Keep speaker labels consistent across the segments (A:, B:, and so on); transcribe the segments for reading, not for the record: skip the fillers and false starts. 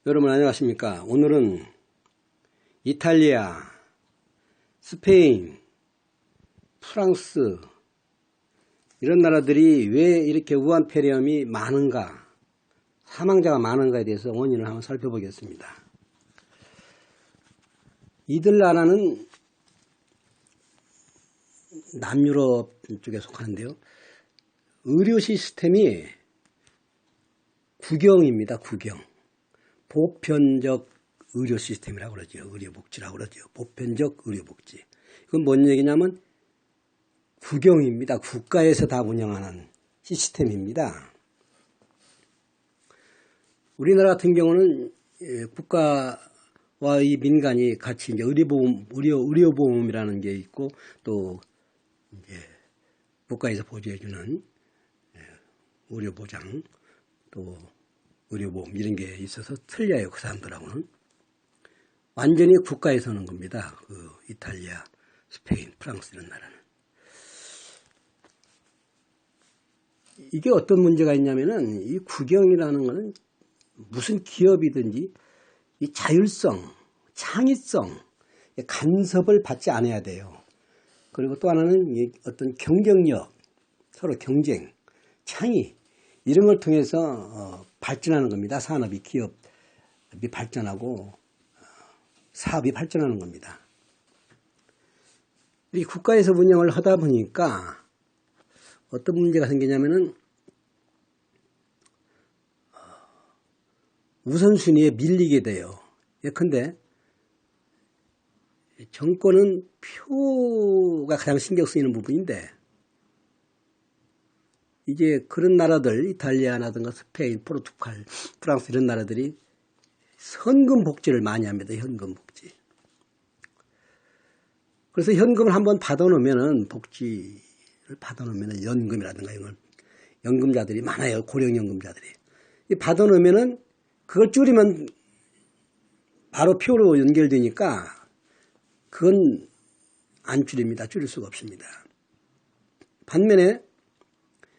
A: 여러분 안녕하십니까? 오늘은 이탈리아, 스페인, 프랑스 이런 나라들이 왜 이렇게 우한폐렴이 많은가, 사망자가 많은가에 대해서 원인을 한번 살펴보겠습니다. 이들 나라는 남유럽 쪽에 속하는데요. 의료 시스템이 국영입니다. 국영. 보편적 의료 시스템이라고 그러죠. 의료복지라고 그러죠. 보편적 의료복지. 이건 뭔 얘기냐면 국영입니다. 국가에서 다 운영하는 시스템입니다. 우리나라 같은 경우는 국가와 이 민간이 같이 이제 의료보험이라는 게 있고 또 이제 국가에서 보조해주는 의료보장 또 의료보험 이런 게 있어서 틀려요. 그 사람들하고는. 완전히 국가에서 하는 겁니다. 그 이탈리아, 스페인, 프랑스 이런 나라는. 이게 어떤 문제가 있냐면은 이 국영이라는 거는 무슨 기업이든지 이 자율성, 창의성, 간섭을 받지 않아야 돼요. 그리고 또 하나는 어떤 경쟁력, 서로 경쟁, 창의 이런 걸 통해서 발전하는 겁니다. 산업이, 기업이 발전하고 사업이 발전하는 겁니다. 이 국가에서 운영을 하다 보니까 어떤 문제가 생기냐면은 우선순위에 밀리게 돼요. 예컨대 정권은 표가 가장 신경 쓰이는 부분인데 이제 그런 나라들, 이탈리아라든가 스페인, 포르투갈, 프랑스 이런 나라들이 현금 복지를 많이 합니다. 현금 복지. 그래서 현금을 한번 받아놓으면은 복지를 받아놓으면은 연금이라든가 이런 연금자들이 많아요. 고령연금자들이. 받아놓으면은 그걸 줄이면 바로 표로 연결되니까 그건 안 줄입니다. 줄일 수가 없습니다. 반면에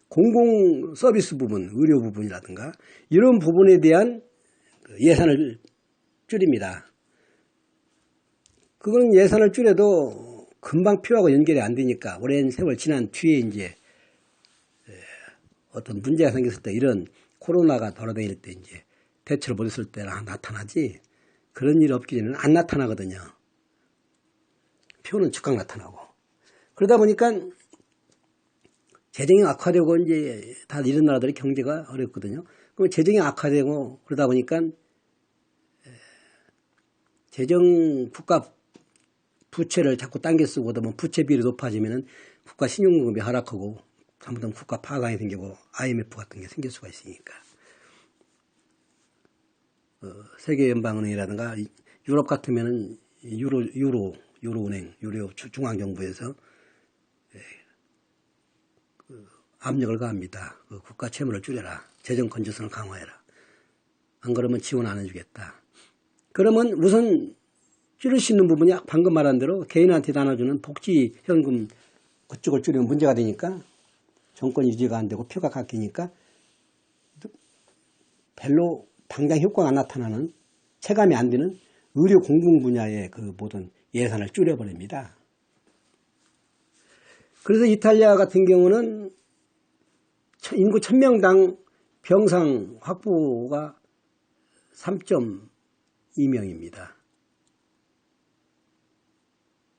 A: 공공 서비스 부분, 의료 부분이라든가 이런 부분에 대한 예산을 줄입니다. 그건 예산을 줄여도 금방 표하고 연결이 안 되니까 오랜 세월 지난 뒤에 이제 어떤 문제가 생겼을 때 이런 코로나가 돌아다닐 때 이제 대처를 못했을 때 나타나지 그런 일 없기 전에는 안 나타나거든요. 표는 즉각 나타나고. 그러다 보니까 재정이 악화되고 이제 다 이런 나라들이 경제가 어렵거든요. 그럼 재정이 악화되고 그러다 보니까 국가 부채를 자꾸 당겨 쓰고 그러다 보면 부채 비율이 높아지면은 국가 신용등급이 하락하고 잘못하면 국가 파강이 생기고 IMF 같은 게 생길 수가 있으니까. 세계연방은행이라든가 유럽 같으면은 유로은행, 유로 중앙정부에서 압력을 가합니다. 국가 채무를 줄여라. 재정 건전성을 강화해라. 안 그러면 지원 안 해주겠다. 그러면 우선 줄일 수 있는 부분이 방금 말한 대로 개인한테 나눠주는 복지현금 그쪽을 줄이면 문제가 되니까 정권 유지가 안 되고 표가 깎이니까 별로 당장 효과가 안 나타나는 체감이 안 되는 의료 공공 분야의 그 모든 예산을 줄여버립니다. 그래서 이탈리아 같은 경우는 인구 1000명당 병상 확보가 3.2명입니다.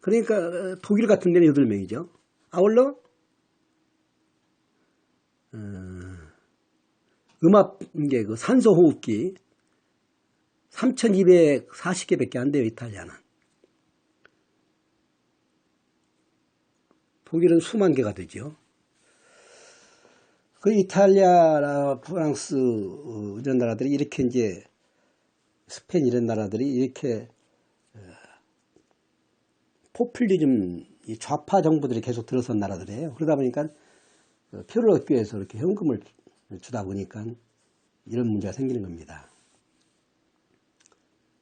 A: 그러니까 독일 같은 데는 8명이죠. 아울러 음압계, 그 산소호흡기 3240개밖에 안 돼요. 이탈리아는. 독일은 수만 개가 되죠. 그 이탈리아, 프랑스 이런 나라들이 이렇게 이제 스페인 이런 나라들이 이렇게 포퓰리즘 좌파 정부들이 계속 들어선 나라들이에요. 그러다 보니까 표를 얻기 위해서 이렇게 현금을 주다 보니까 이런 문제가 생기는 겁니다.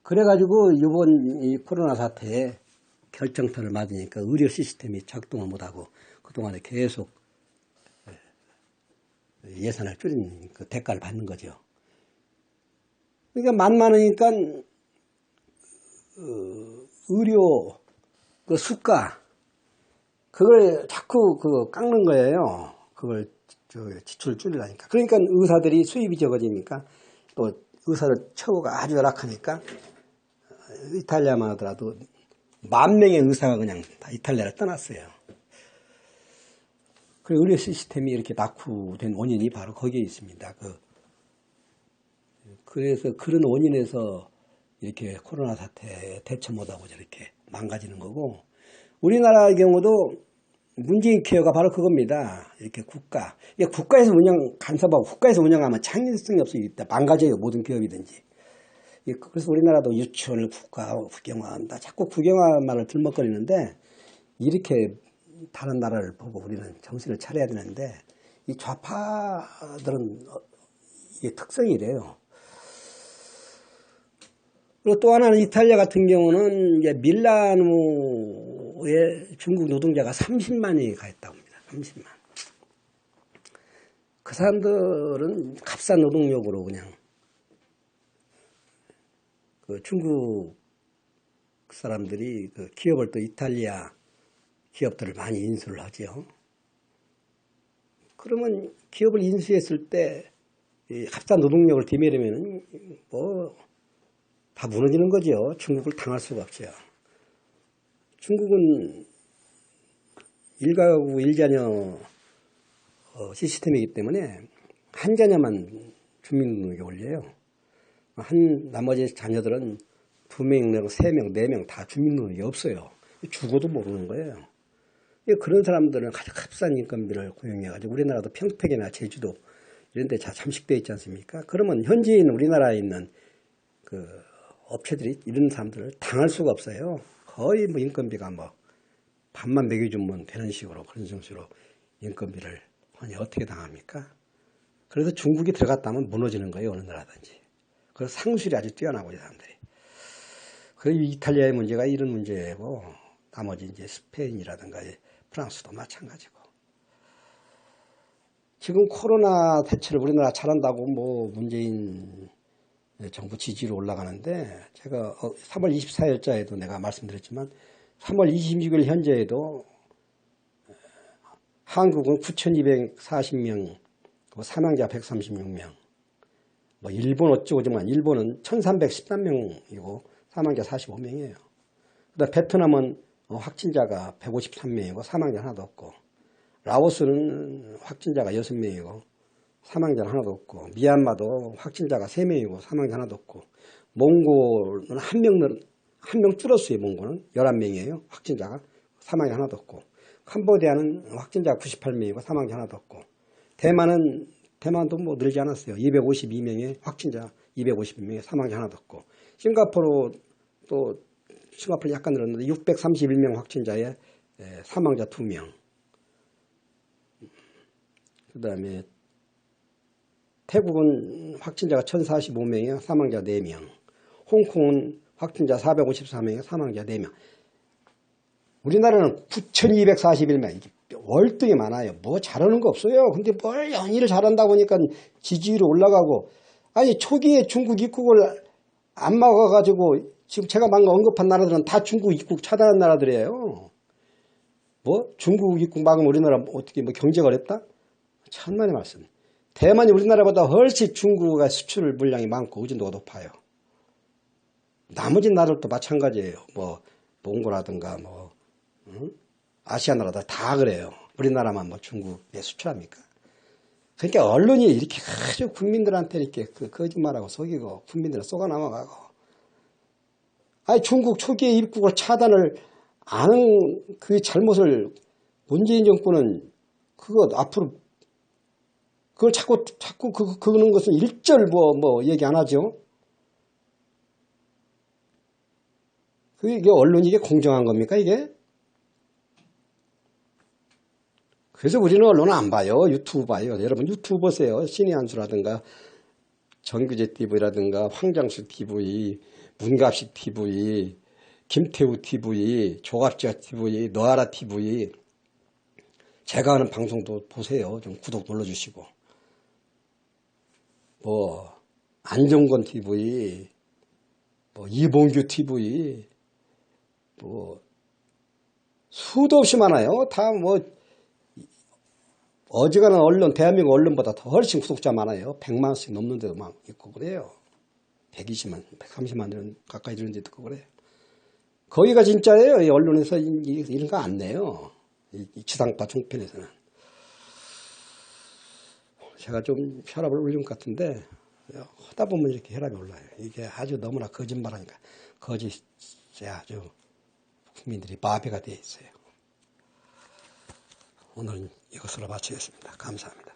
A: 그래가지고 이번 이 코로나 사태에 결정타를 맞으니까 의료 시스템이 작동을 못하고 그동안에 계속 예산을 줄인 그 대가를 받는 거죠. 그러니까 만만하니까 의료 그 수가 그걸 자꾸 깎는 거예요. 그걸 지출을 줄이려니까. 그러니까 의사들이 수입이 적어지니까 또 의사들 처우가 아주 열악하니까 이탈리아만 하더라도 10,000명의 의사가 그냥 다 이탈리아를 떠났어요. 그리고 의료 시스템이 이렇게 낙후된 원인이 바로 거기에 있습니다. 그래서 그런 원인에서 이렇게 코로나 사태에 대처 못하고 저렇게 망가지는 거고, 우리나라의 경우도 문재인 케어가 바로 그겁니다. 이렇게 이게 국가에서 간섭하고 국가에서 운영하면 창의성이 없으니까 망가져요. 모든 기업이든지. 그래서 우리나라도 유치원을 국영화한다. 자꾸 국영화 말을 들먹거리는데, 이렇게 다른 나라를 보고 우리는 정신을 차려야 되는데, 이 좌파들은 이게 특성이 이래요. 그리고 또 하나는 이탈리아 같은 경우는 이제 밀라노에 중국 노동자가 30만이 가 있다고 합니다. 30만. 그 사람들은 값싼 노동력으로 그냥 중국 사람들이 기업을 또 이탈리아 기업들을 많이 인수를 하죠. 그러면 기업을 인수했을 때 이 값싼 노동력을 디매려면 다 무너지는 거죠. 중국을 당할 수가 없죠. 중국은 일가구 일자녀 시스템이기 때문에 한 자녀만 주민등록에 올려요. 나머지 자녀들은 2명, 3명, 4명 다 주민등록이 없어요. 죽어도 모르는 거예요. 그런 사람들은 아주 값싼 인건비를 고용해가지고 우리나라도 평택이나 제주도 이런 데 잠식되어 있지 않습니까? 그러면 현지인 우리나라에 있는 업체들이 이런 사람들을 당할 수가 없어요. 거의 인건비가 밥만 먹여주면 되는 식으로 그런 식으로 인건비를 아니 어떻게 당합니까? 그래서 중국이 들어갔다면 무너지는 거예요. 어느 나라든지. 그래서 상술이 아주 뛰어나고 이 사람들이. 그리고 이탈리아의 문제가 이런 문제고 나머지 이제 스페인이라든가 프랑스도 마찬가지고. 지금 코로나 대처를 우리나라 잘한다고 문재인 정부 지지율이 올라가는데 제가 3월 24일자에도 내가 말씀드렸지만 3월 26일 현재에도 한국은 9,240명, 사망자 136명, 일본 어쩌고저쩌고 일본은 1,313명이고 사망자 45명이에요. 그다음 베트남은 확진자가 153명이고 사망자 하나도 없고, 라오스는 확진자가 6명이고 사망자는 하나도 없고, 미얀마도 확진자가 3명이고 사망자 하나도 없고, 몽골은 한 명 줄었어요. 몽골은 11명이에요. 확진자가 사망자 하나도 없고, 캄보디아는 확진자가 98명이고 사망자 하나도 없고, 대만도 늘지 않았어요. 252명의 확진자 252명의 사망자 하나도 없고, 싱가포르 약간 늘었는데 631명 확진자에 사망자 2명. 그 다음에 태국은 확진자가 1,045명이에요. 사망자 4명. 홍콩은 확진자 454명에 사망자 4명. 우리나라는 9,241명. 월등히 많아요. 잘하는 거 없어요. 근데 뭘 연일을 잘한다고 하니까 지지율이 올라가고. 아니 초기에 중국 입국을 안 막아가지고 지금 제가 방금 언급한 나라들은 다 중국 입국 차단한 나라들이에요. 중국 입국 막으면 우리나라 어떻게 경제가 어렵다? 천만의 말씀. 대만이 우리나라보다 훨씬 중국의 수출 물량이 많고 의존도가 높아요. 나머지 나라들도 마찬가지예요. 몽골이라든가 아시아 나라들 다 그래요. 우리나라만 중국에 수출합니까? 그러니까 언론이 이렇게 아주 국민들한테 이렇게 거짓말하고 속이고 국민들을 속아 넘어가고. 아니 중국 초기에 입국을 차단을 아는 그 잘못을 문재인 정권은 그거 앞으로 그걸 자꾸 그러는 것은 일절 얘기 안 하죠. 이게 언론이 이게 공정한 겁니까 이게? 그래서 우리는 언론을 안 봐요. 유튜브 봐요. 여러분 유튜브 보세요. 신의 한수라든가 정규재 TV라든가 황장수 TV, 문갑식 TV, 김태우 TV, 조갑지아 TV, 너아라 TV. 제가 하는 방송도 보세요. 좀 구독 눌러주시고. 안정권 TV, 뭐 이봉규 TV, 뭐 수도 없이 많아요. 다 뭐 어지간한 언론, 대한민국 언론보다 더 훨씬 구독자 많아요. 100만씩 넘는 데도 막 있고 그래요. 120만, 130만 원 가까이 되는 데도 있고 그래요. 거기가 진짜예요. 이 언론에서 이런 거 안 내요. 이 지상파 종편에서는. 제가 좀 혈압을 올린 것 같은데 하다 보면 이렇게 혈압이 올라요. 이게 아주 너무나 거짓말하니까 거짓에 아주 국민들이 마비가 되어 있어요. 오늘은 이것으로 마치겠습니다. 감사합니다.